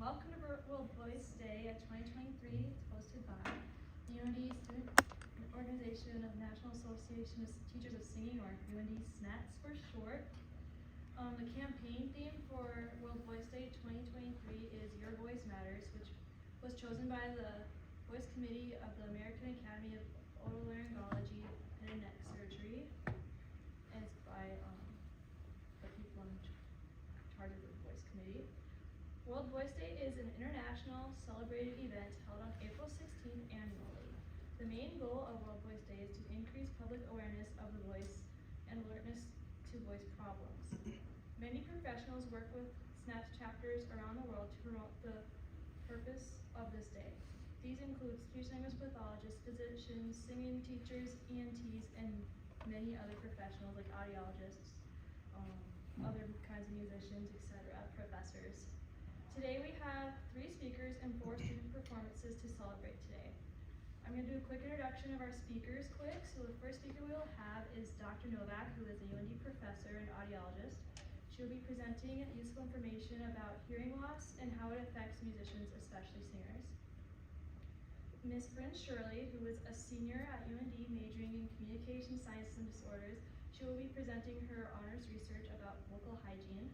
Welcome to World Voice Day at 2023. It's hosted by the UND Student Organization of National Association of Teachers of Singing, or UND SNATS for short. The campaign theme for World Voice Day 2023 is Your Voice Matters, which was chosen by the Voice Committee of the American Academy of Otolaryngology and Neck Surgery, and it's by the people in charge of the Voice Committee. World Voice Day is an international celebrated event held on April 16th annually. The main goal of World Voice Day is to increase public awareness of the voice and alertness to voice problems. Many professionals work with SNATS chapters around the world to promote the purpose of this day. These include speech language pathologists, physicians, singing teachers, ENTs, and many other professionals like audiologists, other kinds of musicians, etc., professors. Today we have 3 speakers and 4 student performances to celebrate today. I'm going to do a quick introduction of our speakers quick. So the first speaker we will have is Dr. Novak, who is a UND professor and audiologist. She'll be presenting useful information about hearing loss and how it affects musicians, especially singers. Ms. Brynn Shirley, who is a senior at UND majoring in communication sciences and disorders, she will be presenting her honors research about vocal hygiene.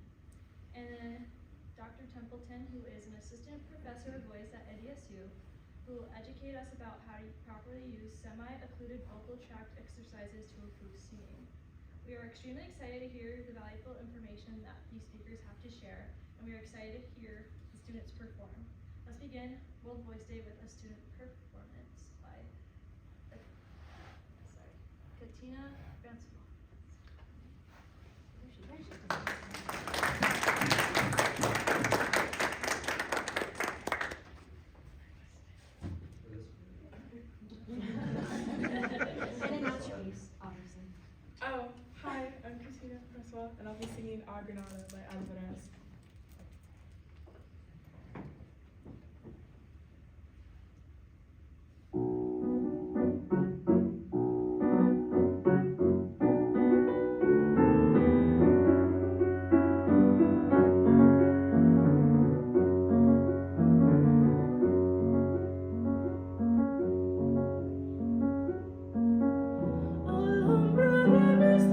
And then Dr. Templeton, who is an assistant professor of voice at NDSU, who will educate us about how to properly use semi-occluded vocal tract exercises to improve singing. We are extremely excited to hear the valuable information that these speakers have to share, and we are excited to hear the students perform. Let's begin World Voice Day with a student performance by Kétina François. Oh, hi, I'm Kétina François, and I'll be singing A Granada by Alvarez. Mis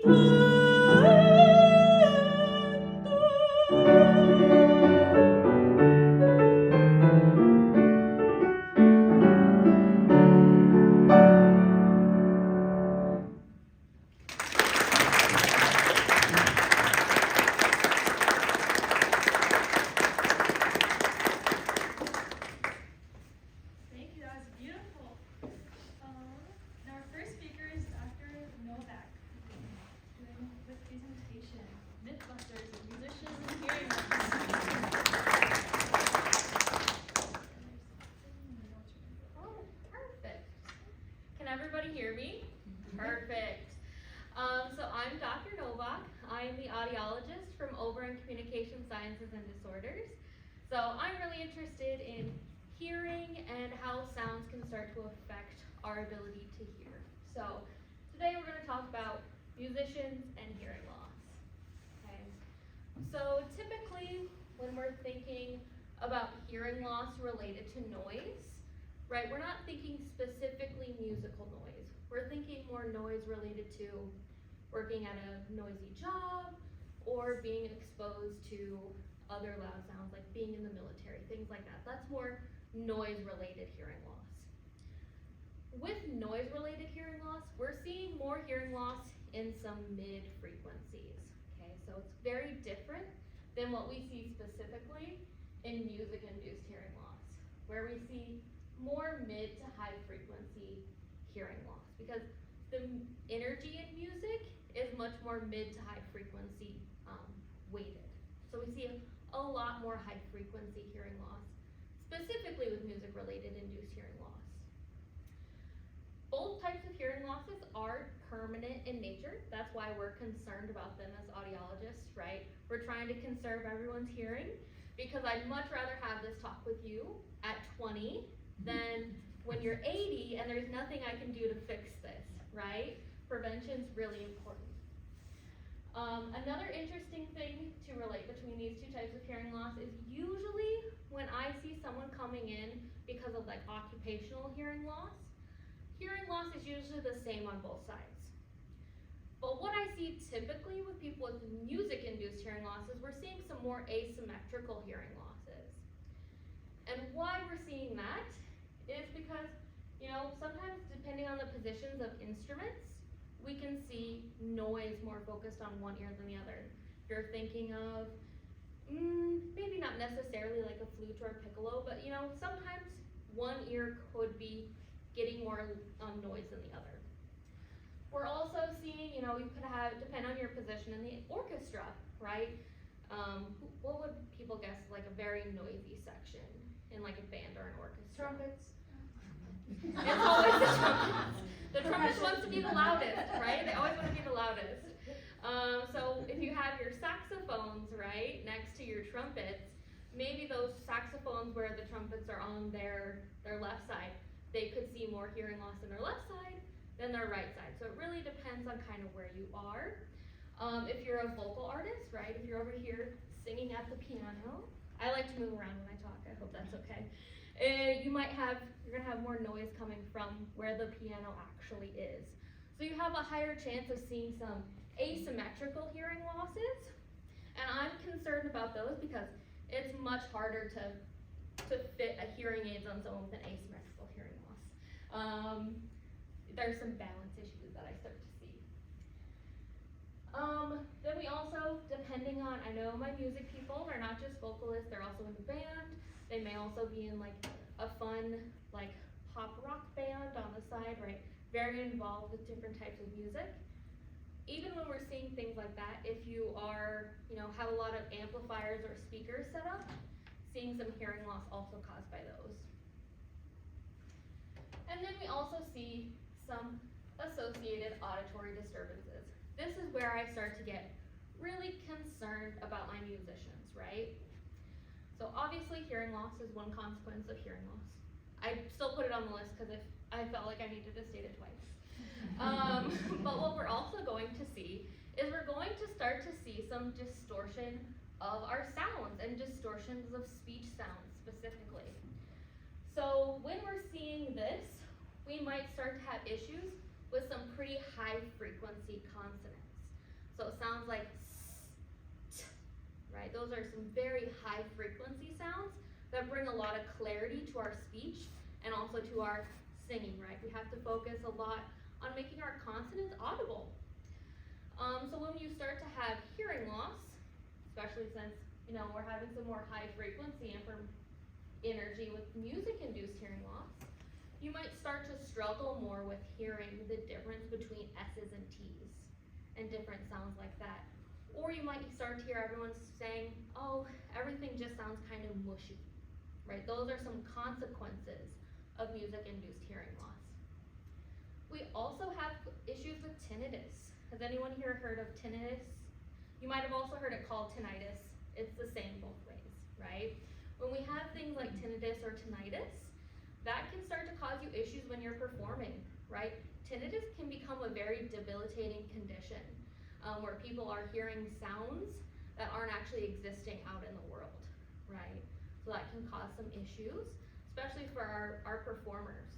Thank you, that was beautiful. Now our first speaker is Dr. Novak, doing the presentation, Mythbusters, musicians and hearing loss. Oh, perfect. Can everybody hear me? Perfect. So I'm Dr. Novak. I'm the audiologist from over in Communication Sciences and Disorders. So I'm really interested in hearing and how sounds can start to affect our ability to hear. So today we're going to talk about musicians and hearing loss. Okay. So typically when we're thinking about hearing loss related to noise, right, we're not thinking specifically musical noise. We're thinking more noise related to working at a noisy job or being exposed to other loud sounds like being in the military, things like that. That's more noise-related hearing loss. With noise-related hearing loss, we're seeing more hearing loss in some mid-frequencies. Okay, so it's very different than what we see specifically in music-induced hearing loss, where we see more mid to high frequency hearing loss because the energy in music is much more mid to high frequency weighted. So we see a lot more high frequency hearing loss, specifically with music related induced hearing loss. Both types of hearing losses are permanent in nature. That's why we're concerned about them as audiologists, right? We're trying to conserve everyone's hearing because I'd much rather have this talk with you at 20 than when you're 80 and there's nothing I can do to fix this, right? Prevention's really important. Another interesting thing to relate between these two types of hearing loss is usually when I see someone coming in because of like occupational hearing loss is usually the same on both sides. But what I see typically with people with music-induced hearing loss is we're seeing some more asymmetrical hearing losses. And why we're seeing that is because, you know, sometimes depending on the positions of instruments, we can see noise more focused on one ear than the other. If you're thinking of, maybe not necessarily like a flute or a piccolo, but you know, sometimes one ear could be getting more noise than the other. We're also seeing, you know, you could have, depend on your position in the orchestra, right? What would people guess like a very noisy section in like a band or an orchestra? Trumpets. It's always the trumpets. The trumpets wants to be the loudest, right? They always want to be the loudest. So if you have your saxophones, right, next to your trumpets, maybe those saxophones where the trumpets are on their left side, they could see more hearing loss in their left side than their right side. So it really depends on kind of where you are. If you're a vocal artist, right, if you're over here singing at the piano, I like to move around when I talk, I hope that's okay. You're gonna have more noise coming from where the piano actually is. So you have a higher chance of seeing some asymmetrical hearing losses. And I'm concerned about those because it's much harder to fit a hearing aid on someone with an asymmetrical hearing loss. There's some balance issues that I start to see. Then we also, depending on, I know my music people are not just vocalists, they're also in the band. They may also be in like a fun, like pop rock band on the side, right? Very involved with different types of music. Even when we're seeing things like that, if you are, you know, have a lot of amplifiers or speakers set up, seeing some hearing loss also caused by those. And then we also see some associated auditory disturbances. This is where I start to get really concerned about my musicians, right? So obviously hearing loss is one consequence of hearing loss. I still put it on the list because I felt like I needed to state it twice. But what we're also going to see is we're going to start to see some distortion of our sounds and distortions of speech sounds specifically. So when we're seeing this, we might start to have issues with some pretty high frequency consonants. So it sounds like s, t, right? Those are some very high frequency sounds that bring a lot of clarity to our speech and also to our singing, right? We have to focus a lot on making our consonants audible. So when you start to have hearing loss, especially since, you know, we're having some more high frequency and from energy with music-induced hearing loss, you might start to struggle more with hearing the difference between S's and T's and different sounds like that. Or you might start to hear everyone saying, oh, everything just sounds kind of mushy, right? Those are some consequences of music-induced hearing loss. We also have issues with tinnitus. Has anyone here heard of tinnitus? You might have also heard it called tinnitus. It's the same both ways, right? When we have things like tinnitus or tinnitus, that can start to cause you issues when you're performing, right? Tinnitus can become a very debilitating condition where people are hearing sounds that aren't actually existing out in the world, right? So that can cause some issues, especially for our performers.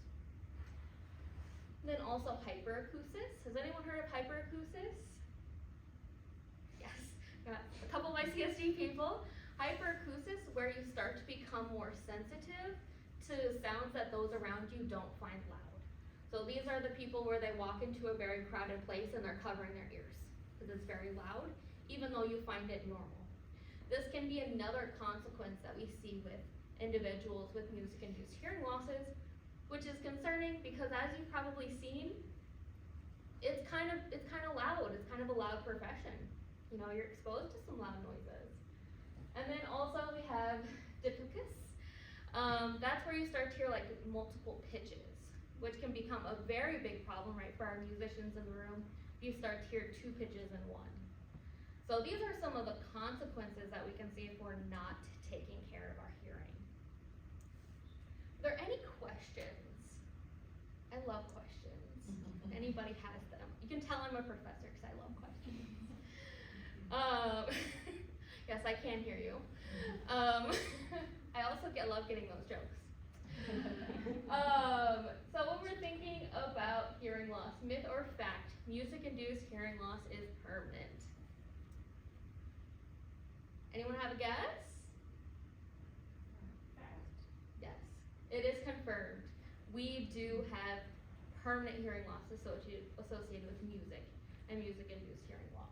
Then also hyperacusis. Has anyone heard of hyperacusis? Yes, got a couple of my CSD people. Hyperacusis, where you start to become more sensitive to sounds that those around you don't find loud. So these are the people where they walk into a very crowded place and they're covering their ears because it's very loud, even though you find it normal. This can be another consequence that we see with individuals with music-induced hearing losses, which is concerning because as you've probably seen, it's kind of loud. It's kind of a loud profession. You know, you're exposed to some loud noises. And then also we have diffucus. That's where you start to hear like multiple pitches, which can become a very big problem, right, for our musicians in the room. You start to hear two pitches in one. So these are some of the consequences that we can see if we're not taking care of our hearing. Are there any questions? I love questions. If anybody has them. You can tell I'm a professor because I love questions. Yes, I can hear you. I also love getting those jokes. So when we're thinking about hearing loss, myth or fact, music-induced hearing loss is permanent. Anyone have a guess? Yes, it is confirmed. We do have permanent hearing loss associated with music and music-induced hearing loss.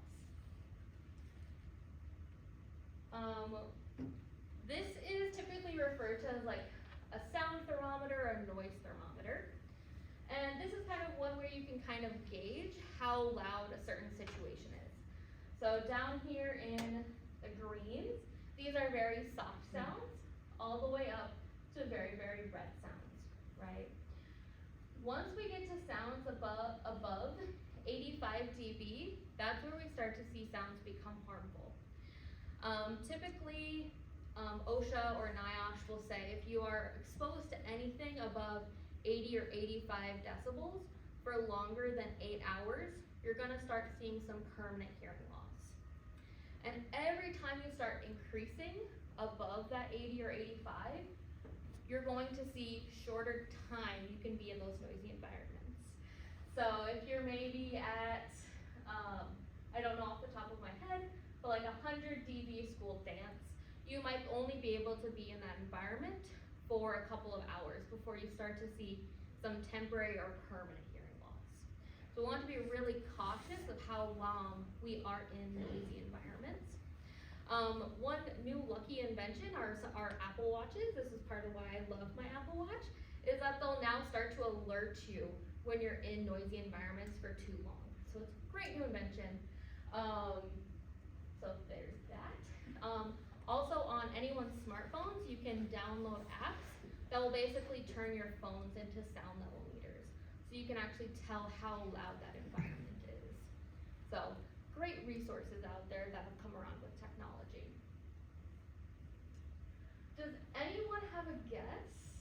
This is typically referred to as like a sound thermometer or a noise thermometer. And this is kind of one where you can kind of gauge how loud a certain situation is. So down here in the greens, these are very soft sounds, all the way up to very, very red sounds, right? Once we get to sounds above 85 dB, that's where we start to see sounds become harmful. Typically, OSHA or NIOSH will say if you are exposed to anything above 80 or 85 decibels for longer than 8 hours, you're going to start seeing some permanent hearing loss. And every time you start increasing above that 80 or 85, you're going to see shorter time you can be in those noisy environments. So if you're maybe at, I don't know off the top of my head, but like 100 dB school dance, you might only be able to be in that environment for a couple of hours before you start to see some temporary or permanent hearing loss. So we want to be really cautious of how long we are in noisy environments. One new lucky invention are Apple Watches. This is part of why I love my Apple Watch, is that they'll now start to alert you when you're in noisy environments for too long. So it's a great new invention. So there's that. Also on anyone's smartphones, you can download apps that will basically turn your phones into sound level meters. So you can actually tell how loud that environment is. So great resources out there that have come around with technology. Does anyone have a guess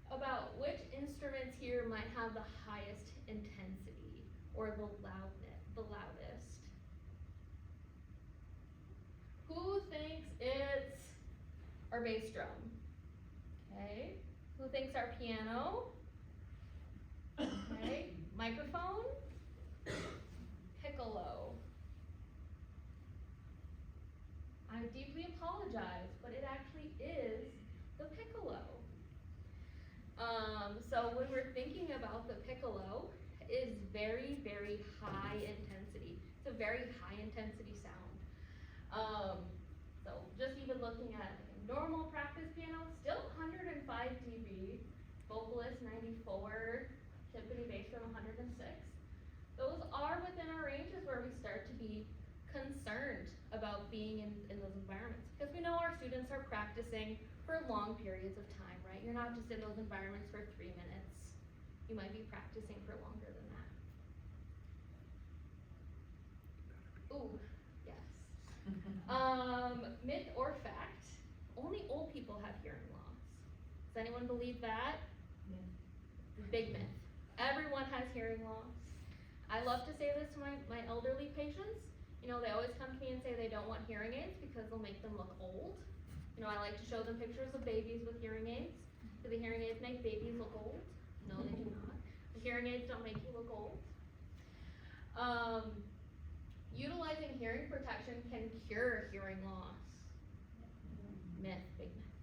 about which instruments here might have the highest intensity or the loudest? Who thinks it's our bass drum? Okay. Who thinks our piano? Okay. Microphone? Piccolo. deeply apologize, but it actually is the piccolo. So when we're thinking about the piccolo, it is very, very high intensity. It's a very high intensity sound. So just even looking at a normal practice piano, still 105 dB, vocalist 94, timpani bass drum 106. Those are within our ranges where we start to be concerned about being in those environments, because we know our students are practicing for long periods of time, right? You're not just in those environments for 3 minutes. You might be practicing for longer than that. Ooh, yes. Myth or fact, only old people have hearing loss. Does anyone believe that? Big myth. Everyone has hearing loss. I love to say this to my elderly patients. You know, they always come to me and say they don't want hearing aids because they'll make them look old. You know, I like to show them pictures of babies with hearing aids. Do the hearing aids make babies look old? No, they do not. The hearing aids don't make you look old. Utilizing hearing protection can cure hearing loss. Myth, big myth.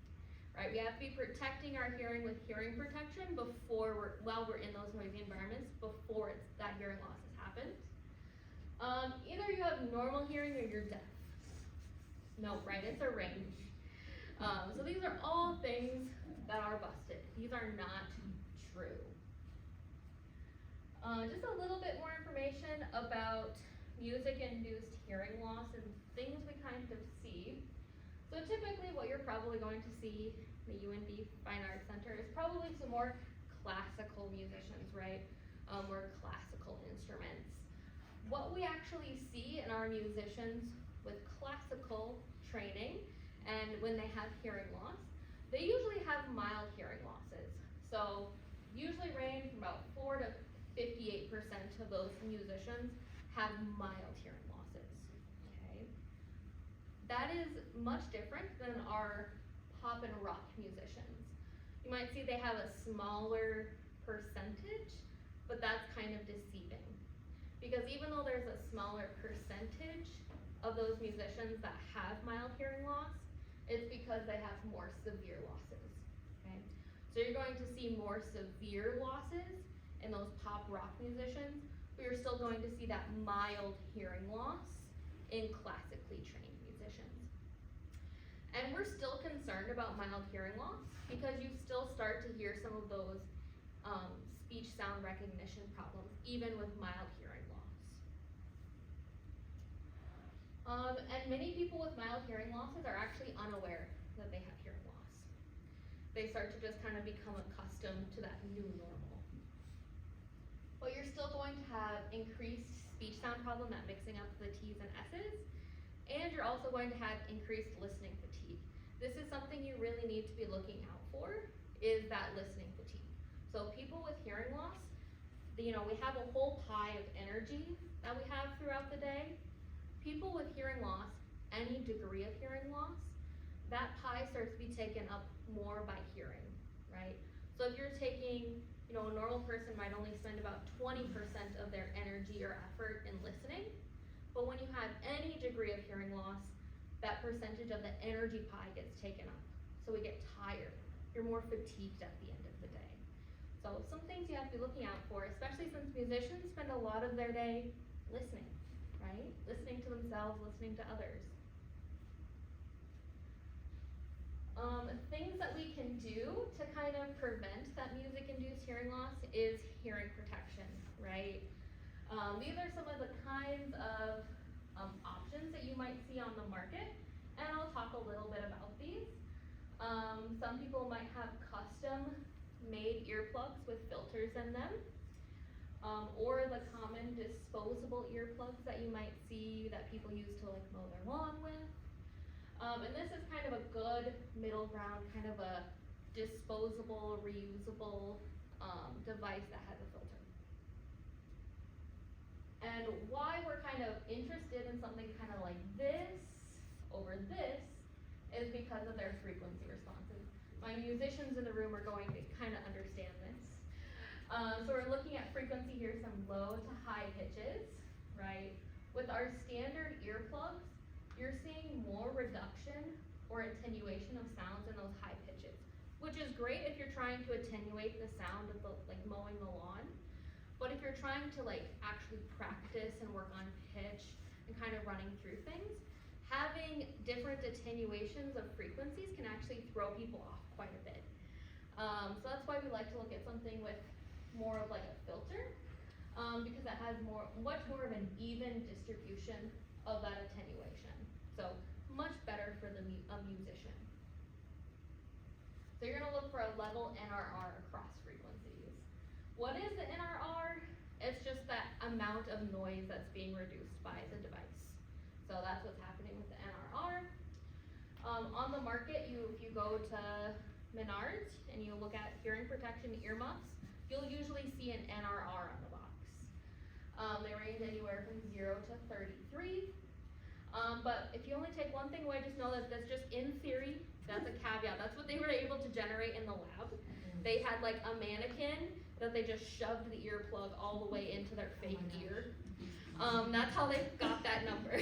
Right, we have to be protecting our hearing with hearing protection while we're in those noisy environments, before that hearing loss has happened. Either you have normal hearing or you're deaf. No, right, it's a range. So these are all things that are busted. These are not true. Just a little bit more information about music-induced hearing loss and things we kind of see. So typically what you're probably going to see in the UND Fine Arts Center is probably some more classical musicians, right? More classical instruments. What we actually see in our musicians with classical training and when they have hearing loss, they usually have mild hearing losses. So usually range from about 4 to 58% of those musicians have mild hearing losses, okay? That is much different than our pop and rock musicians. You might see they have a smaller percentage, but that's kind of deceiving. Because even though there's a smaller percentage of those musicians that have mild hearing loss, it's because they have more severe losses, okay? So you're going to see more severe losses in those pop rock musicians, but you're still going to see that mild hearing loss in classically trained musicians. And we're still concerned about mild hearing loss because you still start to hear some of those speech sound recognition problems, even with mild hearing loss. And many people with mild hearing losses are actually unaware that they have hearing loss. They start to just kind of become accustomed to that new normal. But you're still going to have increased speech sound problem, that mixing up the T's and S's, and you're also going to have increased listening fatigue. This is something you really need to be looking out for, is that listening fatigue. So people with hearing loss, you know, we have a whole pie of energy that we have throughout the day. People with hearing loss, any degree of hearing loss, that pie starts to be taken up more by hearing, right? So if you're taking, you know, a normal person might only spend about 20% of their energy or effort in listening, but when you have any degree of hearing loss, that percentage of the energy pie gets taken up. So we get tired. You're more fatigued at the end of the day. So some things you have to be looking out for, especially since musicians spend a lot of their day listening, right? Listening to themselves, listening to others. Things that we can do to kind of prevent that music-induced hearing loss is hearing protection, right? These are some of the kinds of options that you might see on the market, and I'll talk a little bit about these. Some people might have custom-made earplugs with filters in them, or the common disposable earplugs that you might see that people use to like mow their lawn with. And this is kind of a good middle ground, kind of a disposable, reusable device that has a filter. And why we're kind of interested in something kind of like this over this is because of their frequency responses. My musicians in the room are going to kind of understand this. So we're looking at frequency here, some low to high pitches, right? With our standard earplugs, you're seeing more reduction or attenuation of sounds in those high pitches, which is great if you're trying to attenuate the sound of the, like mowing the lawn. But if you're trying to like actually practice and work on pitch and kind of running through things, having different attenuations of frequencies can actually throw people off quite a bit. So that's why we like to look at something with more of like a filter, because it has much more of an even distribution of that attenuation. So much better for a musician. So you're gonna look for a level NRR across frequencies. What is the NRR? It's just that amount of noise that's being reduced by the device. So that's what's happening with the NRR. On the market, if you go to Menards and you look at hearing protection earmuffs, you'll usually see an NRR on the box. They range anywhere from 0 to 33. But if you only take one thing away, just know that that's just in theory. That's a caveat. That's what they were able to generate in the lab. They had like a mannequin that they just shoved the earplug all the way into their fake ear. That's how they got that number.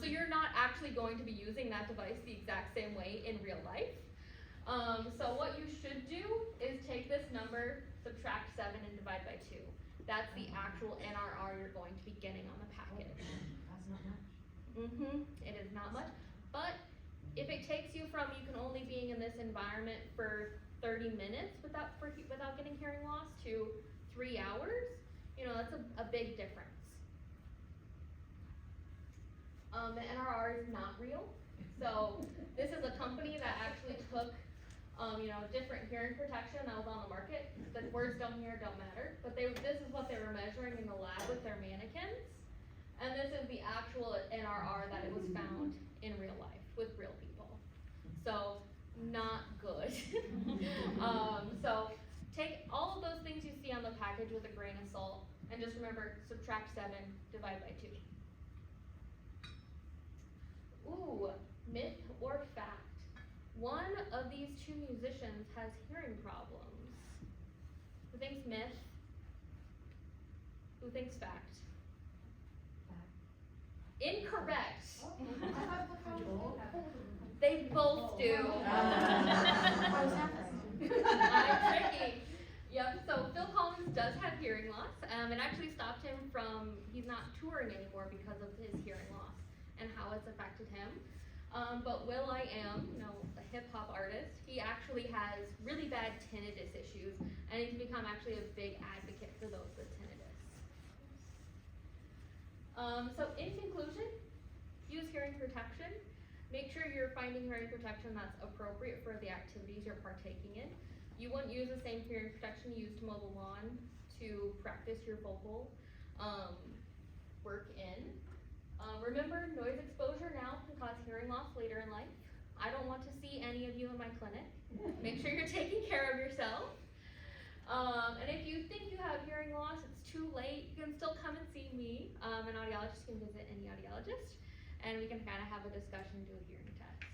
So you're not actually going to be using that device the exact same way in real life. So what you should do is take this number, subtract 7, and divide by 2. That's the actual NRR you're going to be getting on the package. That's not much. It is not much, but if it takes you from you can only being in this environment for 30 minutes without getting hearing loss to 3 hours, you know, that's a big difference. The NRR is not real. So this is a company that actually took different hearing protection that was on the market. The words don't matter, but this is what they were measuring in the lab with their mannequins. And this is the actual NRR that it was found in real life with real people. So not good. So take all of those things you see on the package with a grain of salt, and just remember, subtract 7, divide by 2. Ooh, myth or fact. One of these two musicians has hearing problems. Who thinks myth? Who thinks fact? Incorrect. They both do. Tricky. Yep, so Phil Collins does have hearing loss. It actually stopped him from, he's not touring anymore because of his hearing loss and how it's affected him. But will.i.am, a hip hop artist, he actually has really bad tinnitus issues, and he's become actually a big advocate for those with tinnitus. So in conclusion, use hearing protection. Make sure you're finding hearing protection that's appropriate for the activities you're partaking in. You wouldn't use the same hearing protection you use to mow the lawn to practice your vocal work in. Remember, noise exposure now can cause hearing loss later in life. I don't want to see any of you in my clinic. Make sure you're taking care of yourself. And if you think you have hearing loss, it's too late, you can still come and see me. An audiologist can visit any audiologist, and we can kind of have a discussion, do a hearing test.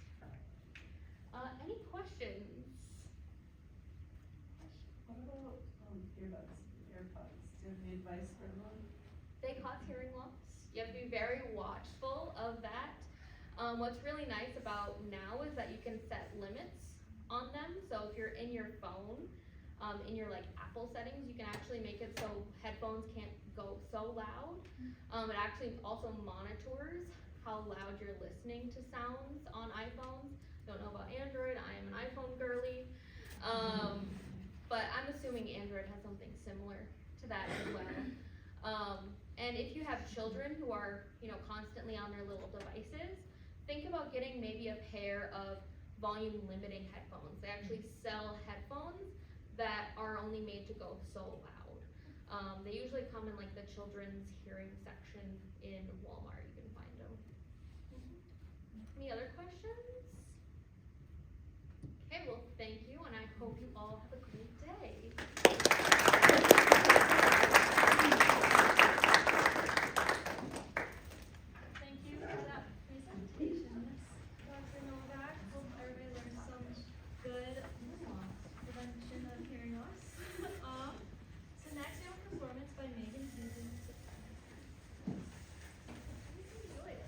Any questions? What about AirPods? Do you have any advice for them? They cause hearing loss. You have to be very watchful of that. What's really nice about now is that you can set limits on them. So if you're in your phone, in your like Apple settings, you can actually make it so headphones can't go so loud. It actually also monitors how loud you're listening to sounds on iPhones. Don't know about Android, I am an iPhone girly. But I'm assuming Android has something similar to that as well. And if you have children who are, constantly on their little devices, think about getting maybe a pair of volume limiting headphones. They actually sell headphones that are only made to go so loud. They usually come in like the children's hearing section in Walmart. You can find them. Any other questions? Okay, well, thank you, and I hope you all have a great day. Thank you for that presentation, Dr. Novak. Hope everybody learned so much good prevention of hearing loss. So next we have a performance by Megan Susan. Please enjoy it.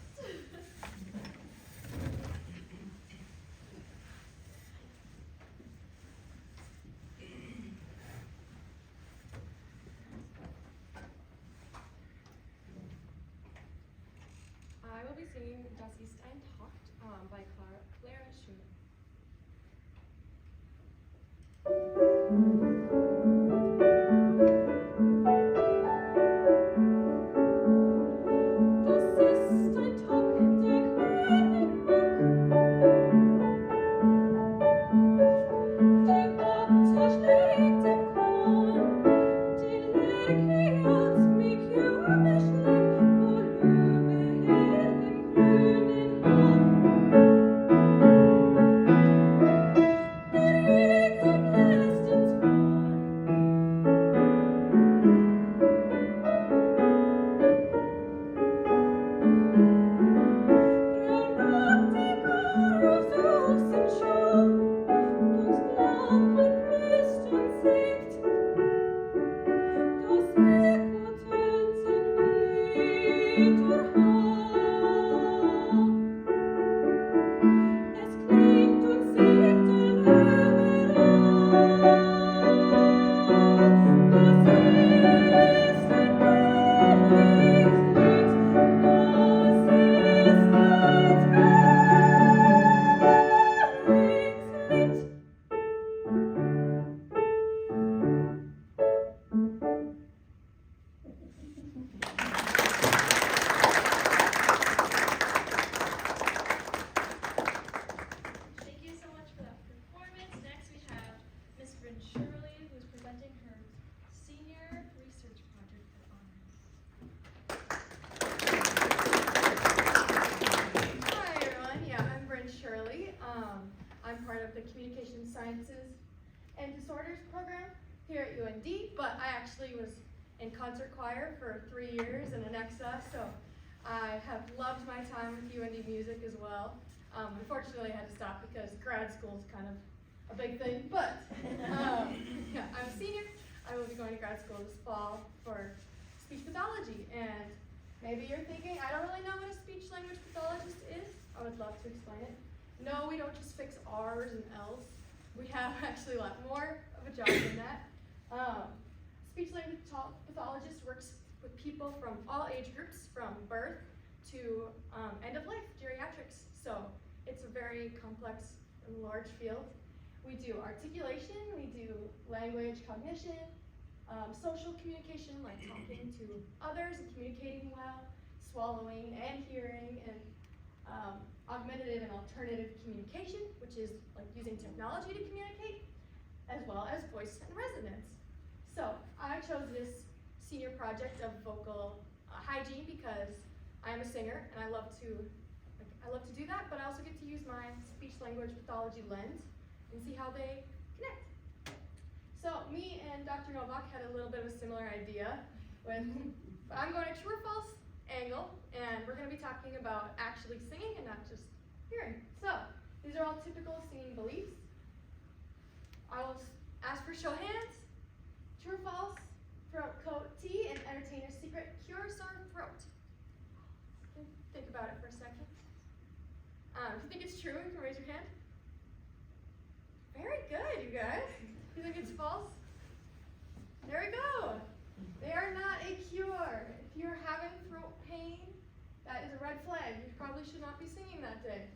singing Das ist ein Takt by Kylar Motzan. Thank you so much for that performance. Next we have Miss Brynn Shirley, who's presenting her senior research project for honors. Hi everyone, I'm Brynn Shirley. I'm part of the Communication Sciences and Disorders program here at UND, but I actually was in concert choir for 3 years and an EXA, so I have loved my time with UND music as well. Unfortunately, I had to stop because grad school is kind of a big thing, but yeah, I'm a senior. I will be going to grad school this fall for speech pathology, and maybe you're thinking, I don't really know what a speech language pathologist is. I would love to explain it. No, we don't just fix R's and L's. We have actually a lot more of a job than that. Speech language pathologist works with people from all age groups, from birth to end of life geriatrics. So it's a very complex and large field. We do articulation, we do language cognition, social communication, like talking to others and communicating well, swallowing and hearing, and augmentative and alternative communication, which is like using technology to communicate, as well as voice and resonance. So I chose this senior project of vocal hygiene because I'm a singer and I love to do that, but I also get to use my speech language pathology lens and see how they connect. So me and Dr. Novak had a little bit of a similar idea but I'm going to true or false angle, and we're going to be talking about actually singing and not just hearing. So these are all typical singing beliefs. I will ask for show hands. True or false? Throat coat tea and entertainer's secret cure sore throat. Think about it for a second. If you think it's true, you can raise your hand. Very good, you guys. You think it's false? There we go. They are not a cure. If you're having throat pain, that is a red flag. You probably should not be singing that day.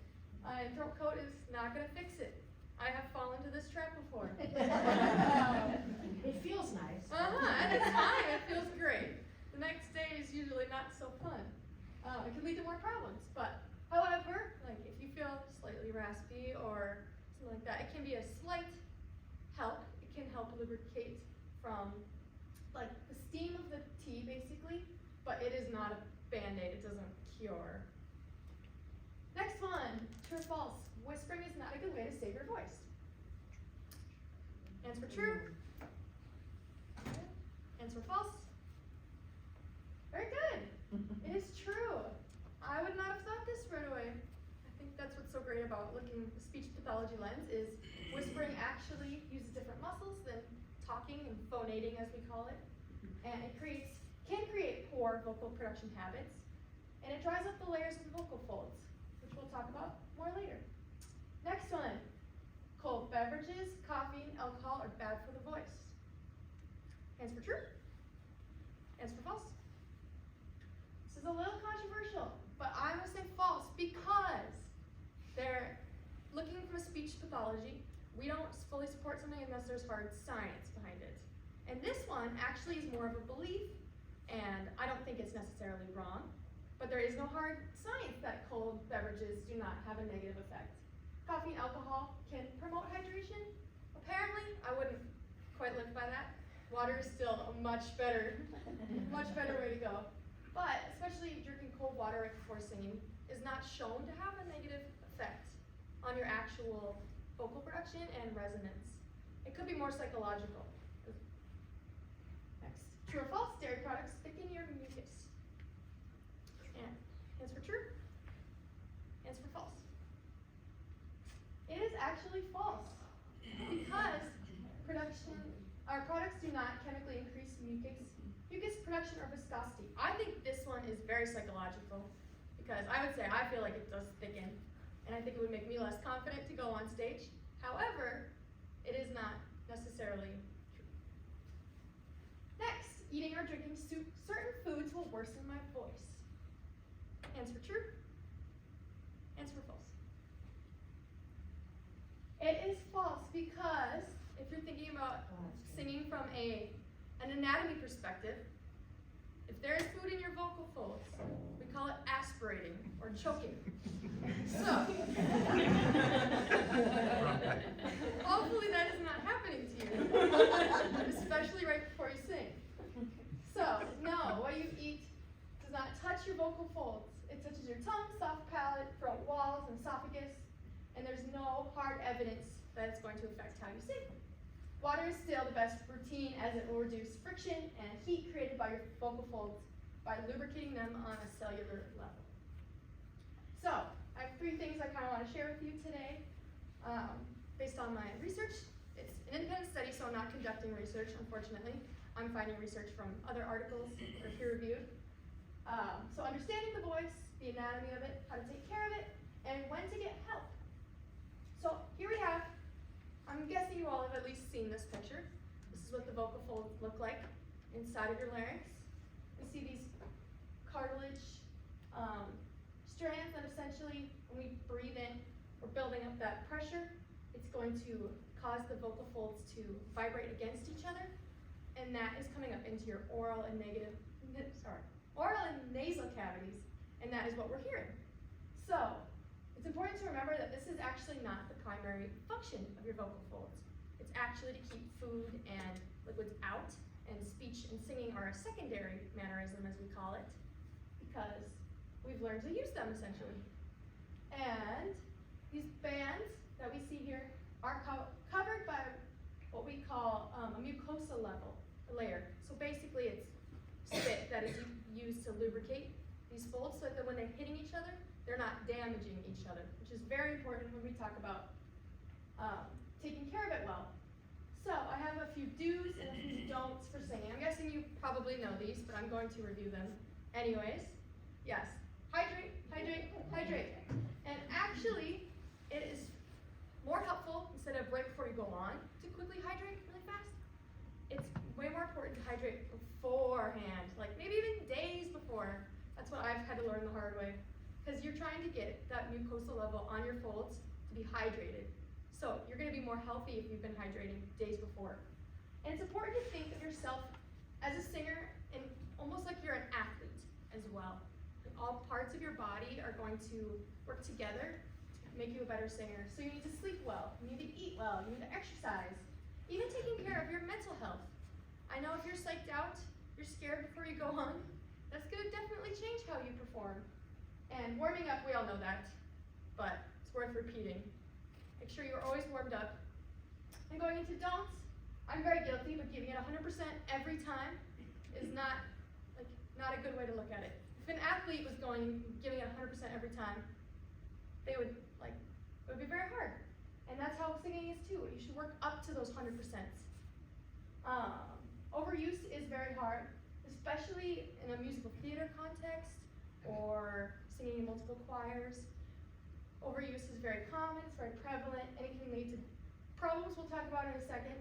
And throat coat is not going to fix it. I have fallen into this trap before. It feels nice. And it's fine. It feels great. The next day is usually not so fun. It can lead to more problems. But however, like if you feel slightly raspy or something like that, it can be a slight help. It can help lubricate from like the steam of the tea basically, but it is not a band-aid. It doesn't cure. Next one, true or false? Whispering is not a good way to save your voice. Hands for true. Hands for false. Very good. It is true. I would not have thought this right away. I think that's what's so great about looking at the speech pathology lens is whispering actually uses different muscles than talking and phonating as we call it. And it can create poor vocal production habits. And it dries up the layers of the vocal folds, which we'll talk about more later. Next one, cold beverages, coffee, and alcohol are bad for the voice. Hands for true. Hands for false. This is a little controversial, but I'm going to say false. speech pathology. We don't fully support something unless there's hard science behind it. And this one actually is more of a belief, and I don't think it's necessarily wrong, but there is no hard science that cold beverages do not have a negative effect. Coffee and alcohol can promote hydration. Apparently, I wouldn't quite live by that. Water is still a much better way to go. But especially drinking cold water right before singing is not shown to have a negative effect on your actual vocal production and resonance. It could be more psychological. Next, true or false? Dairy products thicken your mucus. And hands for true, hands for false. It is actually false because our products do not chemically increase mucus production or viscosity. I think this one is very psychological because I would say I feel like it does thicken, and I think it would make me less confident to go on stage. However, it is not necessarily true. Next, eating or drinking certain foods will worsen my voice. Hands for true, hands for false. It is false because if you're thinking about singing from an anatomy perspective, if there is food in your vocal folds, we call it aspirating or choking. So, hopefully that is not happening to you, especially right before you sing. So, no, what you eat does not touch your vocal folds. It touches your tongue, soft palate, throat walls, and esophagus, and there's no hard evidence that it's going to affect how you sing. Water is still the best routine as it will reduce friction and heat created by your vocal folds by lubricating them on a cellular level. So, I have 3 things I kind of want to share with you today. Based on my research, it's an independent study, so I'm not conducting research, unfortunately. I'm finding research from other articles that are peer-reviewed. So understanding the voice, the anatomy of it, how to take care of it, and when to get help. So here we have, I'm guessing you all have at least seen this picture. This is what the vocal folds look like inside of your larynx. You see these cartilage strands that essentially, when we breathe in, we're building up that pressure. It's going to cause the vocal folds to vibrate against each other, and that is coming up into your oral and nasal cavities, and that is what we're hearing. So, it's important to remember that this is actually not the primary function of your vocal folds. It's actually to keep food and liquids out, and speech and singing are a secondary mannerism, as we call it, because we've learned to use them, essentially. And these bands that we see here are covered by what we call a mucosa layer. So basically it's spit that is used to lubricate these folds so that when they're hitting each other, they're not damaging each other, which is very important when we talk about taking care of it well. So I have a few do's and a few don'ts for singing. I'm guessing you probably know these, but I'm going to review them anyways. Yes, hydrate, hydrate, hydrate. And actually, it is more helpful, instead of right before you go on, to quickly hydrate really fast. It's way more important to hydrate beforehand, like maybe even days before. That's what I've had to learn the hard way, because you're trying to get that mucosa level on your folds to be hydrated. So you're going to be more healthy if you've been hydrating days before. And it's important to think of yourself as a singer and almost like you're an athlete as well. All parts of your body are going to work together to make you a better singer. So you need to sleep well, you need to eat well, you need to exercise, even taking care of your mental health. I know if you're psyched out, you're scared before you go on, that's going to definitely change how you perform. And warming up, we all know that, but it's worth repeating. Make sure you're always warmed up. And going into don'ts, I'm very guilty, but giving it 100% every time is not a good way to look at it. If an athlete was giving it 100% every time, it would be very hard. And that's how singing is too. You should work up to those 100%. Overuse is very hard, especially in a musical theater context or singing in multiple choirs. Overuse is very common, it's very prevalent, and it can lead to problems we'll talk about in a second.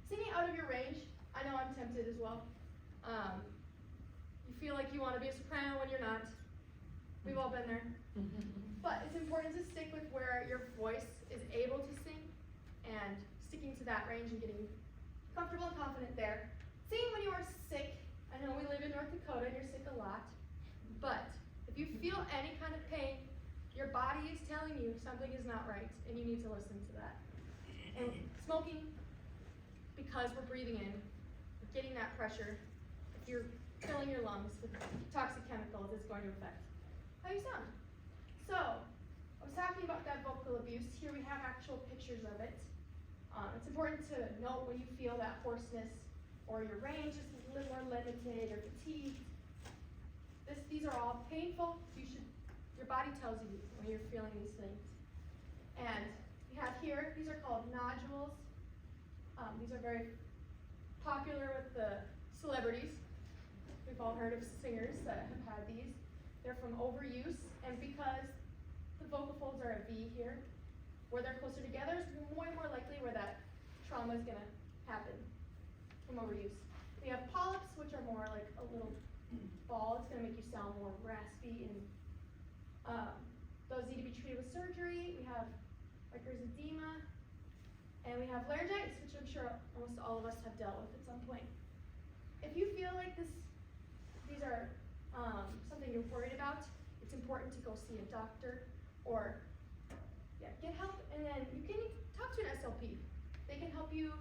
Singing out of your range, I know I'm tempted as well. You feel like you want to be a soprano when you're not. We've all been there. But it's important to stick with where your voice is able to sing and sticking to that range and getting comfortable and confident there. Singing when you are sick, I know we live in North Dakota and you're sick a lot, but if you feel any kind of pain, your body is telling you something is not right and you need to listen to that. And smoking, because we're breathing in, we're getting that pressure, if you're filling your lungs with toxic chemicals, it's going to affect how you sound. So, I was talking about that vocal abuse. Here we have actual pictures of it. It's important to note when you feel that hoarseness or your range is a little more limited or fatigued. These are all painful. Your body tells you when you're feeling these things. And we have here, these are called nodules. These are very popular with the celebrities. We've all heard of singers that have had these. They're from overuse, and because the vocal folds are a V here, where they're closer together is way more likely where that trauma is going to happen from overuse. We have polyps, which are more like a little ball. It's going to make you sound more raspy, and those need to be treated with surgery. We have Ricker's edema, and we have laryngitis, which I'm sure almost all of us have dealt with at some point. If you feel like these are something you're worried about, it's important to go see a doctor or get help, and then you can talk to an SLP. They can help you,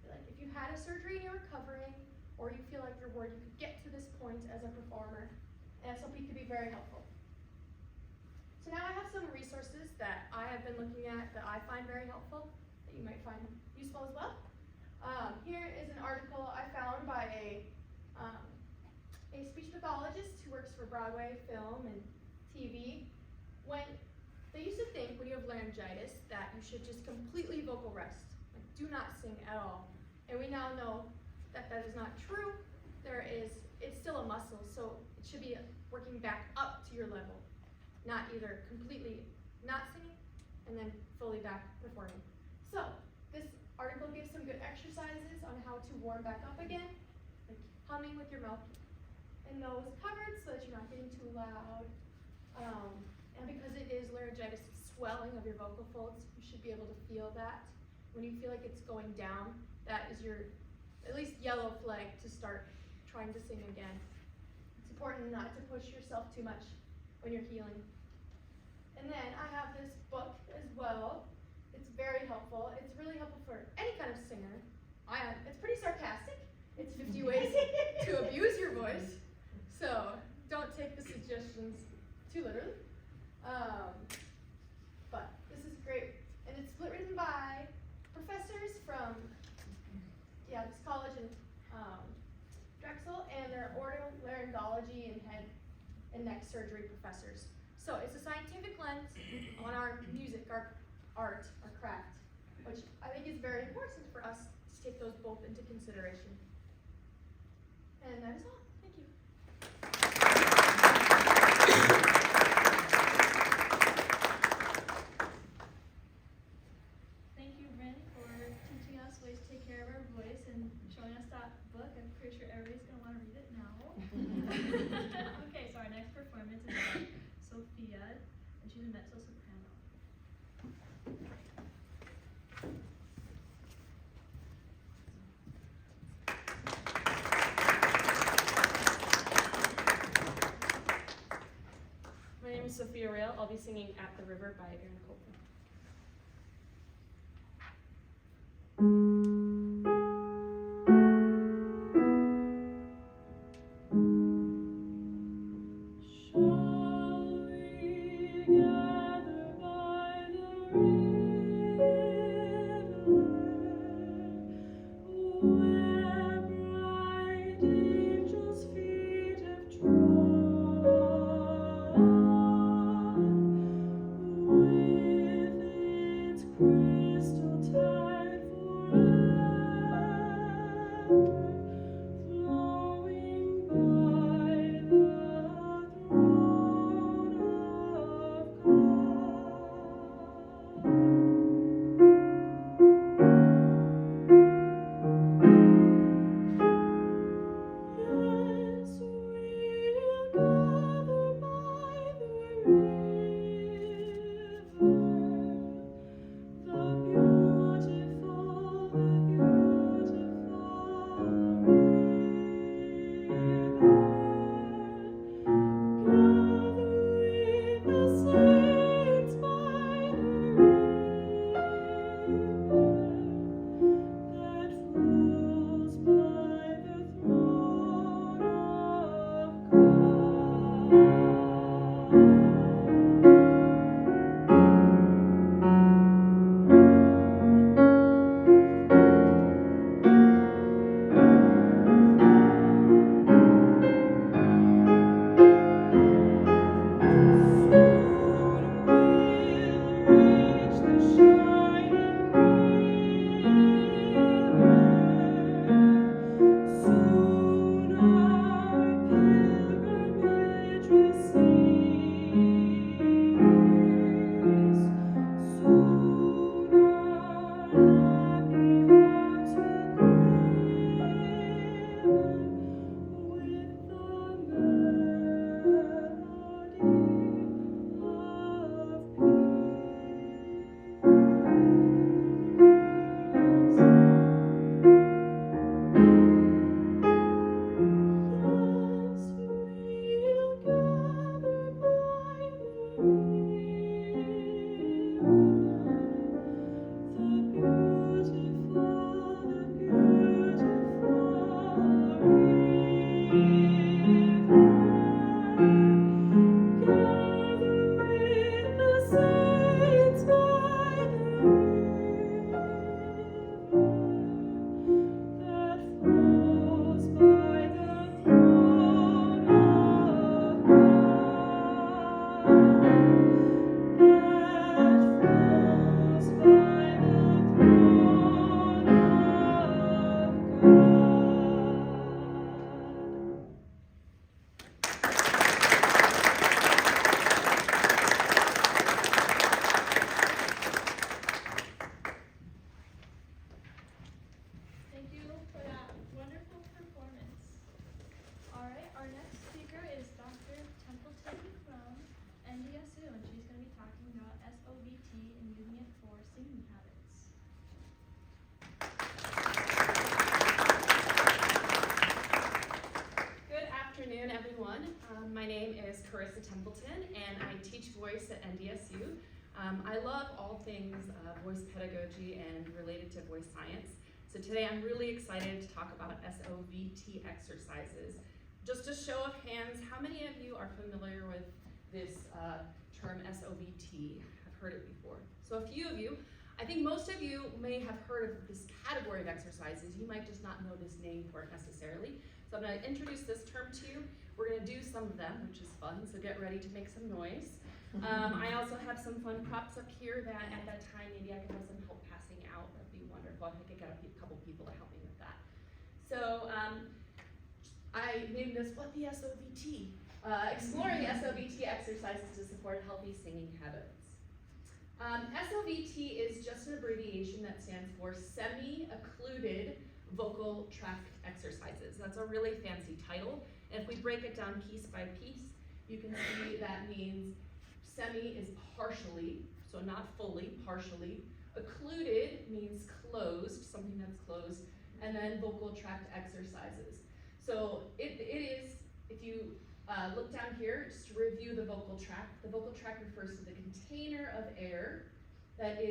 like if you had a surgery and you're recovering, or you feel like you're worried you could get to this point as a performer, an SLP could be very helpful. So now I have some resources that I have been looking at that I find very helpful, that you might find useful as well. Here is an article I found by a speech pathologist who works for Broadway, film, and TV. When they used to think when you have laryngitis that you should just completely vocal rest, like do not sing at all. And we now know that that is not true. It's still a muscle, so it should be working back up to your level, not either completely not singing and then fully back performing. So this article gives some good exercises on how to warm back up again, like humming with your mouth and nose covered so that you're not getting too loud. And because it is laryngitis, swelling of your vocal folds, you should be able to feel that. When you feel like it's going down, that is your at least yellow flag to start trying to sing again. It's important not to push yourself too much when you're healing. And then I have this book as well. It's very helpful. It's really helpful for any kind of singer. It's pretty sarcastic. It's 50 ways to abuse your voice. So don't take the suggestions too literally. But this is great. And it's written by professors from this college in Drexel, and they're otolaryngology and head and neck surgery professors. So it's a scientific lens on our music, our art, our craft, which I think is very important for us to take those both into consideration. And that is all. Thank you. Thank you, Brynn, for teaching us ways to take care of our voice and showing us that book. I'm pretty sure everybody's going to want to read it now. Okay, so our next performance is by Sophia, and she's a mezzo-soprano. My name is Sophia Roehl. I'll be singing At the River by Aaron Cole. With My name is Karisa Templeton, and I teach voice at NDSU. I love all things voice pedagogy and related to voice science. So today I'm really excited to talk about SOVT exercises. Just a show of hands, how many of you are familiar with this term SOVT? I've heard it before. So a few of you. I think most of you may have heard of this category of exercises. You might just not know this name for it necessarily. So I'm going to introduce this term to you. We're going to do some of them, which is fun, so get ready to make some noise. I also have some fun props up here that at that time maybe I could have some help passing out. That'd be wonderful. I could get a couple people to help me with that. So I named this What the SOVT? Exploring SOVT exercises to support healthy singing habits. SOVT is just an abbreviation that stands for Semi-Occluded Vocal Tract Exercises. That's a really fancy title. And if we break it down piece by piece, you can see that means semi is partially, so not fully, partially. Occluded means closed, something that's closed, and then vocal tract exercises. So it is, if you look down here, just to review the vocal tract refers to the container of air that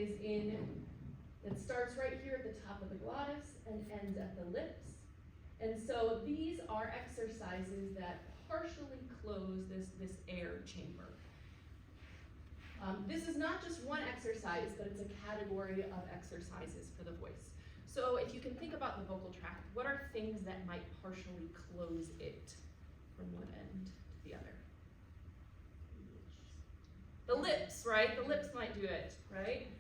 starts right here at the top of the glottis and ends at the lips. And so these are exercises that partially close this air chamber. This is not just one exercise, but it's a category of exercises for the voice. So if you can think about the vocal tract, what are things that might partially close it from one end to the other? The lips, right? The lips might do it, right?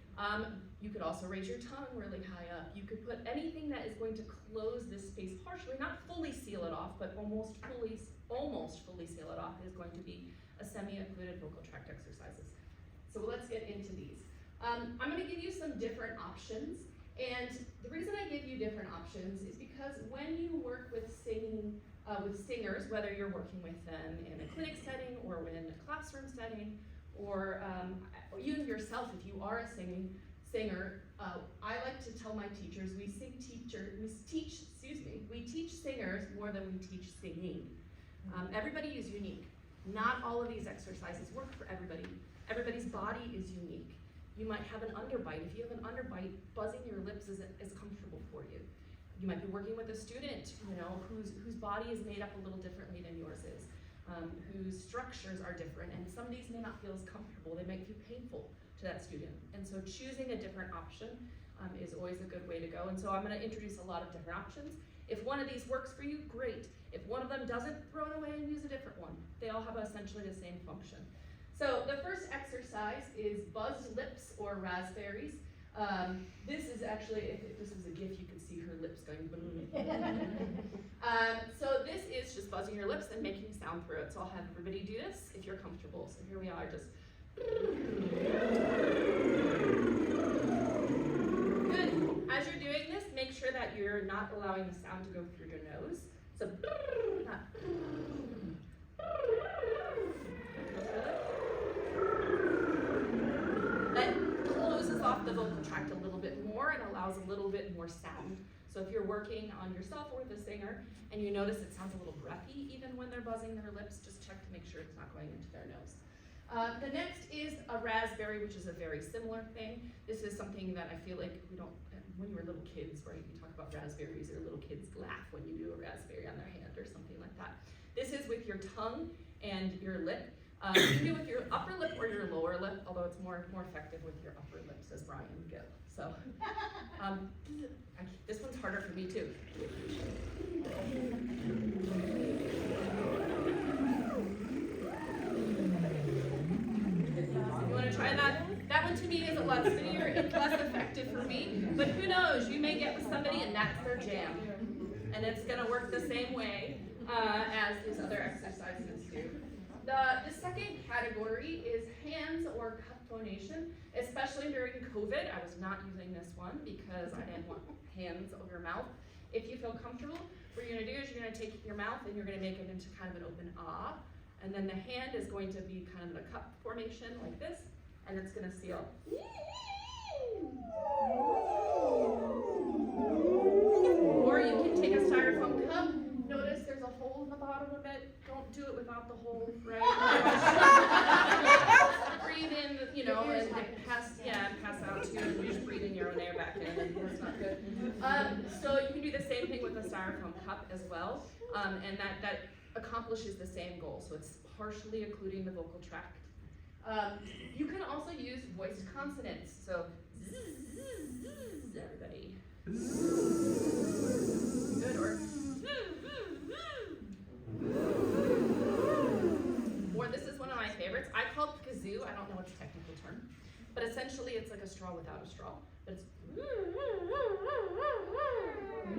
You could also raise your tongue really high up. You could put anything that is going to close this space partially, not fully seal it off, but almost fully seal it off is going to be a semi-occluded vocal tract exercises. So let's get into these. I'm going to give you some different options, and the reason I give you different options is because when you work with singing, with singers, whether you're working with them in a clinic setting or in a classroom setting, or you yourself, if you are a singer, I like to tell my teachers, we teach singers more than we teach singing. Everybody is unique. Not all of these exercises work for everybody. Everybody's body is unique. You might have an underbite. If you have an underbite, buzzing your lips isn't as comfortable for you. You might be working with a student, whose body is made up a little differently than yours is, whose structures are different, and some of these may not feel as comfortable. They might feel painful to that student. And so choosing a different option is always a good way to go. And so I'm going to introduce a lot of different options. If one of these works for you, great. If one of them doesn't, throw it away and use a different one. They all have essentially the same function. So the first exercise is buzzed lips or raspberries. This is actually, if this was a GIF, you could see her lips going boom. So this is just buzzing your lips and making sound through it. So I'll have everybody do this if you're comfortable. So here we are, just. Good. As you're doing this, make sure that you're not allowing the sound to go through your nose. So not. That closes off the vocal tract a little bit more and allows a little bit more sound. So if you're working on yourself or with a singer and you notice it sounds a little breathy even when they're buzzing their lips, just check to make sure it's not going into their nose. The next is a raspberry, which is a very similar thing. This is something that I feel like when you were little kids, right, you talk about raspberries, or little kids laugh when you do a raspberry on their hand or something like that. This is with your tongue and your lip. You can do it with your upper lip or your lower lip, although it's more effective with your upper lip, says Brynn. Good. So this one's harder for me too. You want to try that? That one to me is a lot spinnier. It's less effective for me, but who knows? You may get with somebody and that's their jam, and it's going to work the same way as these other exercises do. The second category is hands or cup phonation, especially during COVID. I was not using this one because I didn't want hands over mouth. If you feel comfortable, what you're going to do is you're going to take your mouth and you're going to make it into kind of an open ah, and then the hand is going to be kind of in a cup formation like this, and it's going to seal. Or you can take a styrofoam cup. Notice there's there's a hole in the bottom of it, don't do it without the hole, right? Breathe in, you know, and pass out too, and you just breathe in your own air back in, and that's not good. So you can do the same thing with a styrofoam cup as well, and that accomplishes the same goal, so it's partially occluding the vocal tract. You can also use voiced consonants, so zzz, zzz, zzz, everybody. Good, or this is one of my favorites. I call it kazoo. I don't know its technical term, but essentially it's like a straw without a straw. But it's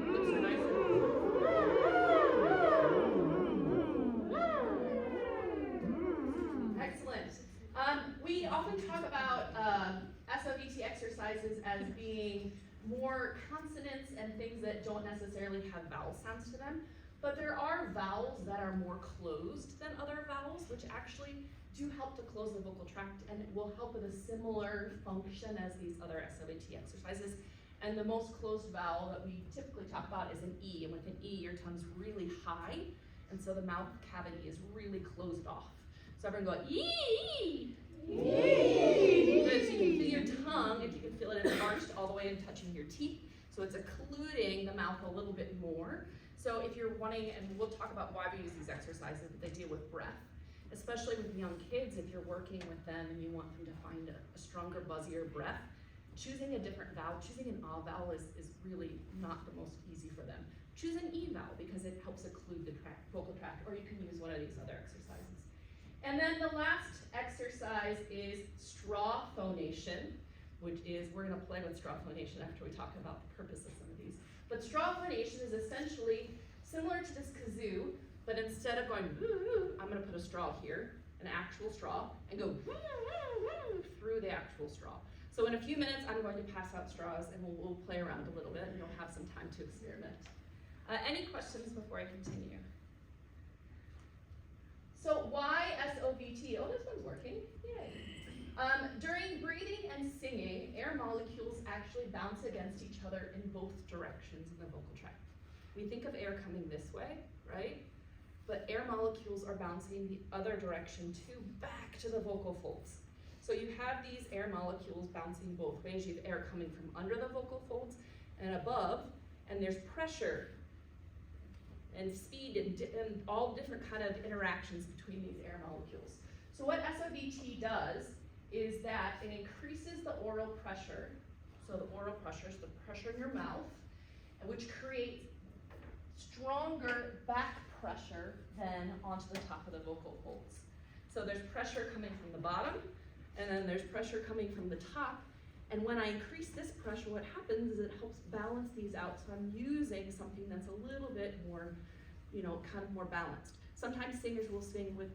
looks so nice. Excellent. We often talk about SOVT exercises as being more consonants and things that don't necessarily have vowel sounds to them, but there are vowels that are more closed than other vowels, which actually do help to close the vocal tract and will help with a similar function as these other SOVT exercises. And the most closed vowel that we typically talk about is an E, and with an E, your tongue's really high, and so the mouth cavity is really closed off. So everyone go, E! Good, so you can feel your tongue, if you can feel it arched all the way and touching your teeth. So it's occluding the mouth a little bit more. So if you're wanting, and we'll talk about why we use these exercises, but they deal with breath, especially with young kids, if you're working with them and you want them to find a stronger, buzzier breath, choosing a different vowel, choosing an A vowel is really not the most easy for them. Choose an E vowel because it helps occlude the vocal tract, or you can use one of these other exercises. And then the last exercise is straw phonation, which is, we're gonna play with straw phonation after we talk about the purpose of some of these. But straw phonation is essentially similar to this kazoo, but instead of going, I'm gonna put a straw here, an actual straw, and go through the actual straw. So in a few minutes, I'm going to pass out straws and we'll play around a little bit and you'll have some time to experiment. Any questions before I continue? So why SOVT? Oh, this one's working, yay. During breathing and singing, air molecules actually bounce against each other in both directions in the vocal tract. We think of air coming this way, right? But air molecules are bouncing the other direction too, back to the vocal folds. So you have these air molecules bouncing both ways. You have air coming from under the vocal folds and above, and there's pressure and speed and all different kind of interactions between these air molecules. So what SOVT does is that it increases the oral pressure. So the oral pressure is the pressure in your mouth, which creates stronger back pressure than onto the top of the vocal folds. So there's pressure coming from the bottom, and then there's pressure coming from the top. And when I increase this pressure, what happens is it helps balance these out. So I'm using something that's a little bit more, kind of more balanced. Sometimes singers will sing and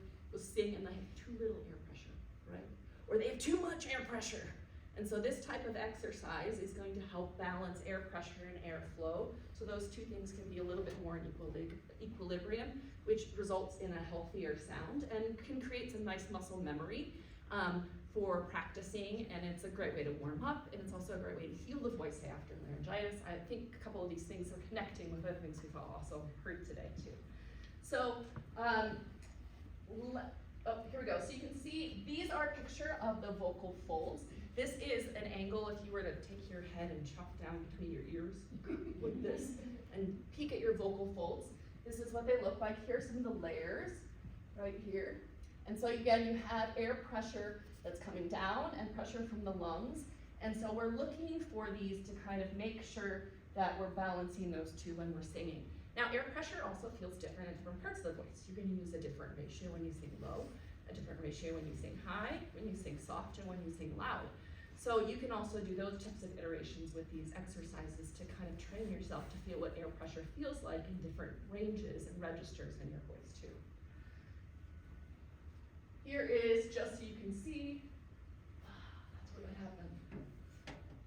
they have too little air pressure, right? Or they have too much air pressure. And so this type of exercise is going to help balance air pressure and airflow. So those two things can be a little bit more in equilibrium, which results in a healthier sound and can create some nice muscle memory for practicing. And it's a great way to warm up, and it's also a great way to heal the voice after laryngitis. I think a couple of these things are connecting with other things we've also heard today too. So, here we go. So you can see these are a picture of the vocal folds. This is an angle if you were to take your head and chop down between your ears like this and peek at your vocal folds. This is what they look like. Here's some of the layers right here. And so again, you have air pressure that's coming down and pressure from the lungs. And so we're looking for these to kind of make sure that we're balancing those two when we're singing. Now, air pressure also feels different in different parts of the voice. You're going to use a different ratio when you sing low, a different ratio when you sing high, when you sing soft, and when you sing loud. So you can also do those types of iterations with these exercises to kind of train yourself to feel what air pressure feels like in different ranges and registers in your voice too. Here is just so you can see, that's what would happen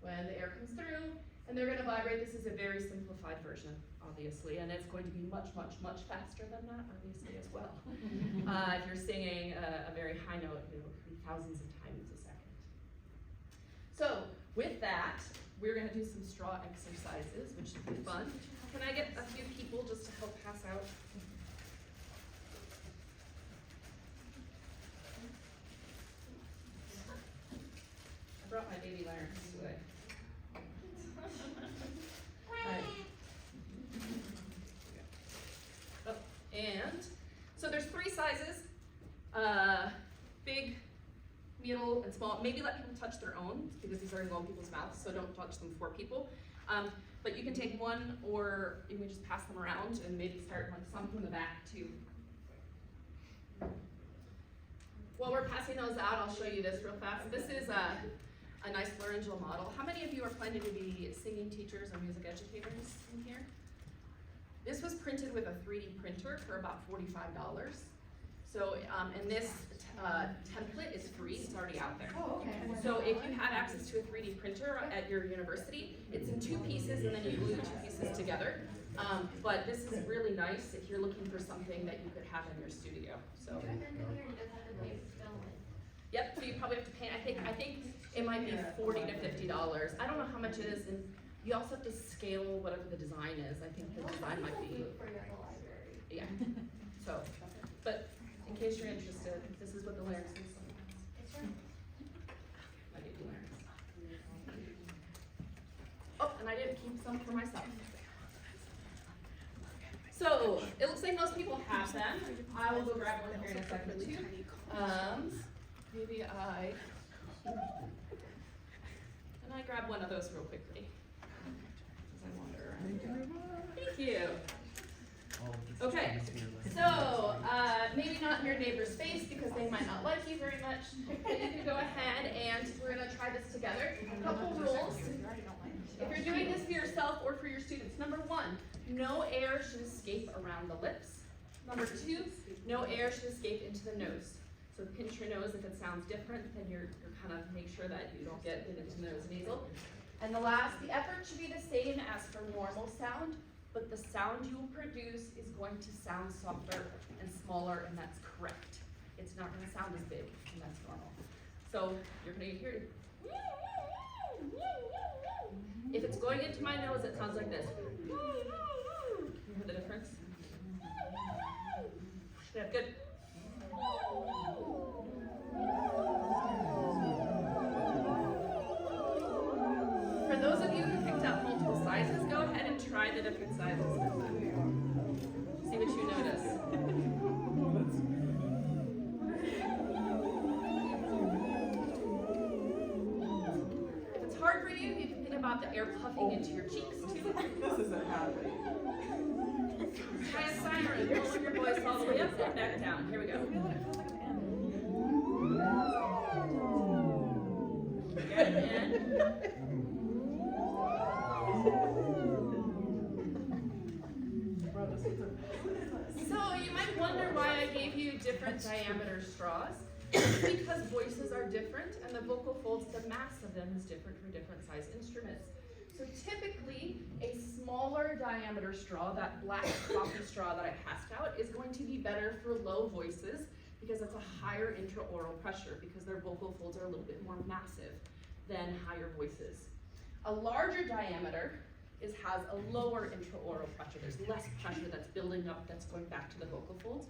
when the air comes through, and they're going to vibrate. This is a very simplified version, obviously, and it's going to be much, much, much faster than that, obviously, as well. If you're singing a very high note, it will be thousands of times a second. So with that, we're going to do some straw exercises, which should be fun. Can I get a few people just to help pass out larynx today. Alright. Oh, and so there's 3 sizes, big, middle, and small. Maybe let people touch their own because these are in low people's mouths, so don't touch them for people. But you can take one, or you can just pass them around and maybe start like some from the back too. While we're passing those out, I'll show you this real fast. This is a nice laryngeal model. How many of you are planning to be singing teachers or music educators in here? This was printed with a 3D printer for about $45. So, and this template is free, it's already out there. Oh, okay. So if you have access to a 3D printer at your university, it's in 2 pieces and then you glue the 2 pieces together. But this is really nice if you're looking for something that you could have in your studio. So. Yep, so you probably have to pay, I think it might be $40 to $50. I don't know how much it is, and you also have to scale whatever the design is. I think the design might be, yeah. So, but in case you're interested, this is what the larynx is. I did the larynx. Oh, and I didn't keep some for myself. So, it looks like most people have them. I will go grab one here in a second too. Maybe I grab one of those real quickly. As I wander around. Thank you. Okay, so maybe not in your neighbor's face because they might not like you very much, but you can go ahead and we're gonna try this together. A couple rules. If you're doing this for yourself or for your students, number 1, no air should escape around the lips. Number 2, no air should escape into the nose. So pinch your nose if it sounds different, then you're kind of make sure that you don't get it into the nose nasal. And the last, the effort should be the same as for normal sound, but the sound you will produce is going to sound softer and smaller, and that's correct. It's not going to sound as big, and that's normal. So you're going to hear it. If it's going into my nose, it sounds like this. You hear the difference? Yeah, good. For those of you who picked up multiple sizes, go ahead and try the different sizes. See what you notice. If it's hard for you, you can think about the air puffing into your cheeks too. This isn't happening. Try a siren. Lower your voice all the way up and back down. Here we go. Good, and so you might wonder why I gave you different diameter straws. It's because voices are different and the vocal folds, the mass of them is different for different size instruments. So typically, a smaller diameter straw, that black coffee straw that I passed out, is going to be better for low voices because it's a higher intraoral pressure because their vocal folds are a little bit more massive than higher voices. A larger diameter has a lower intraoral pressure. There's less pressure that's building up that's going back to the vocal folds.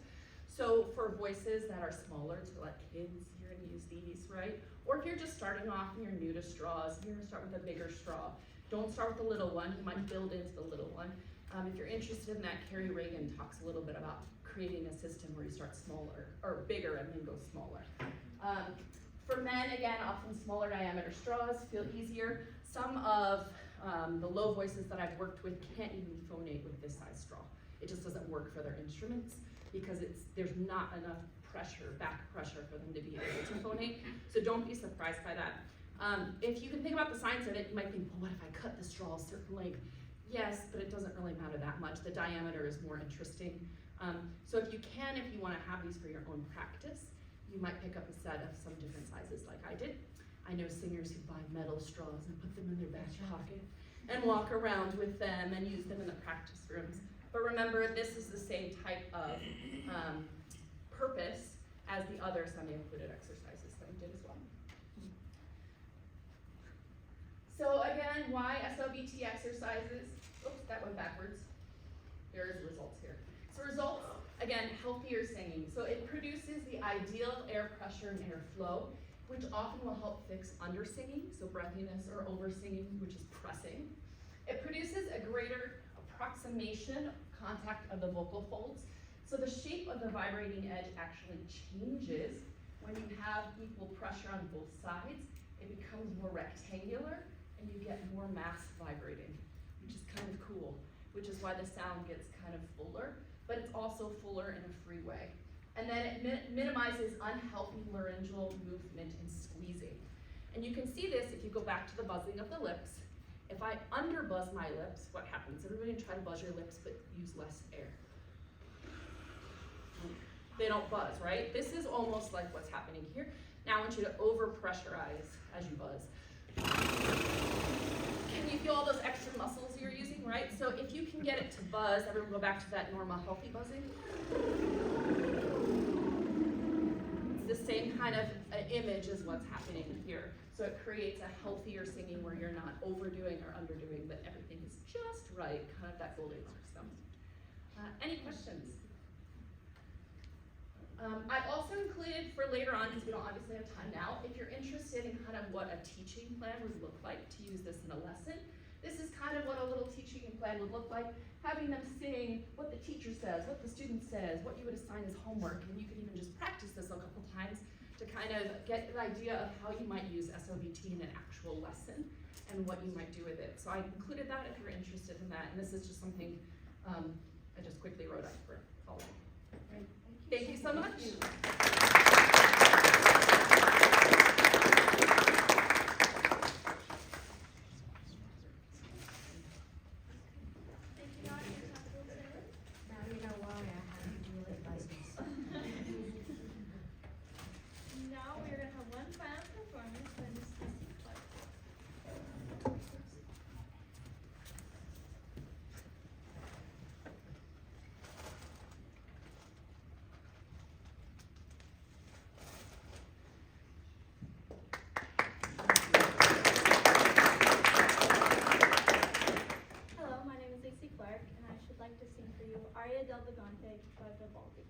So for voices that are smaller, to let kids, you're gonna use these, right? Or if you're just starting off and you're new to straws, you're gonna start with a bigger straw. Don't start with the little one, you might build into the little one. If you're interested in that, Carrie Reagan talks a little bit about creating a system where you start smaller, or bigger and then go smaller. For men, again, often smaller diameter straws feel easier. Some of the low voices that I've worked with can't even phonate with this size straw. It just doesn't work for their instruments because there's not enough pressure, back pressure for them to be able to phonate. So don't be surprised by that. If you can think about the science of it, you might think, well, what if I cut the straw a certain length? Yes, but it doesn't really matter that much. The diameter is more interesting. So if you want to have these for your own practice, you might pick up a set of some different sizes like I did. I know singers who buy metal straws and put them in their back pocket and walk around with them and use them in the practice rooms. But remember, this is the same type of purpose as the other semi-occluded exercises that we did as well. So again, why SOBT exercises? Oops, that went backwards. There is results here. So results, again, healthier singing. So it produces the ideal air pressure and air flow. which often will help fix undersinging, so breathiness, or oversinging, which is pressing. It produces a greater approximation contact of the vocal folds, so the shape of the vibrating edge actually changes when you have equal pressure on both sides. It becomes more rectangular, and you get more mass vibrating, which is kind of cool, which is why the sound gets kind of fuller, but it's also fuller in a free way. And then it minimizes unhealthy laryngeal movement and squeezing. And you can see this if you go back to the buzzing of the lips. If I underbuzz my lips, what happens? Everybody try to buzz your lips, but use less air. They don't buzz, right? This is almost like what's happening here. Now I want you to over-pressurize as you buzz. Can you feel all those extra muscles you're using, right? So if you can get it to buzz, everyone go back to that normal healthy buzzing. It's the same kind of image as what's happening here. So it creates a healthier singing where you're not overdoing or underdoing, but everything is just right, kind of that Goldilocks zone. Any questions? I've also included for later on, because we don't obviously have time now, if you're interested in kind of what a teaching plan would look like to use this in a lesson, this is kind of what a little teaching plan would look like, having them sing what the teacher says, what the student says, what you would assign as homework, and you could even just practice this a couple times to kind of get an idea of how you might use SOVT in an actual lesson and what you might do with it. So I included that if you're interested in that, and this is just something I just quickly wrote up for all of you. Great. Thank you so much. Thank you, Dr. Templeton. Now you know why I have to do it like this. Now we're going to have one final performance by Miss Lisi Clarke. Hello, my name is Lisi Clarke, and I should like to sing for you Aria del Vagante by Vivaldi.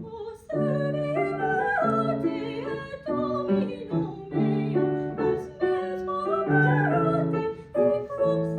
O servi et Domino meo, os mezzo-soprano, si proximanos,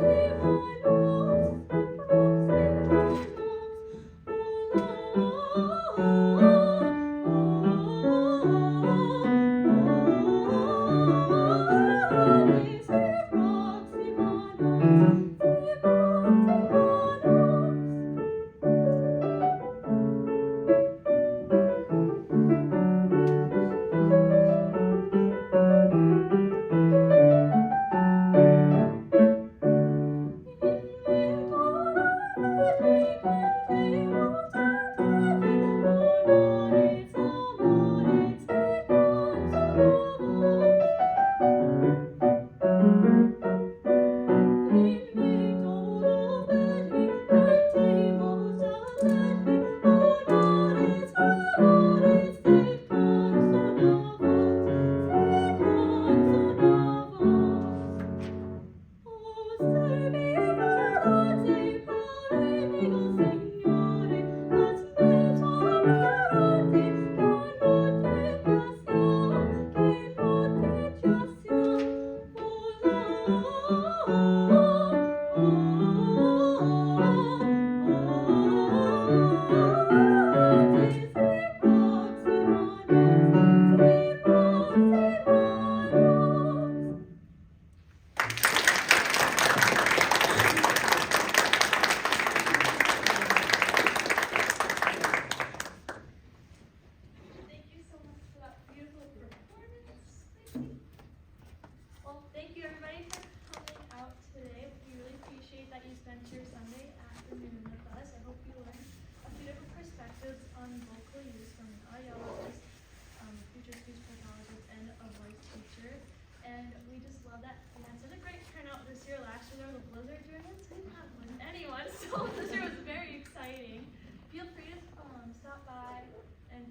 stop by and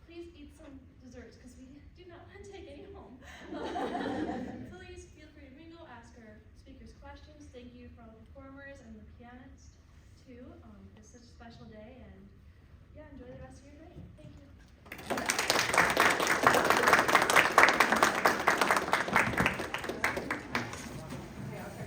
please eat some desserts because we do not want to take any home. Please feel free to mingle, ask our speakers questions. Thank you for all the performers and the pianist too. It's such a special day, and yeah, enjoy the rest of your day. Thank you.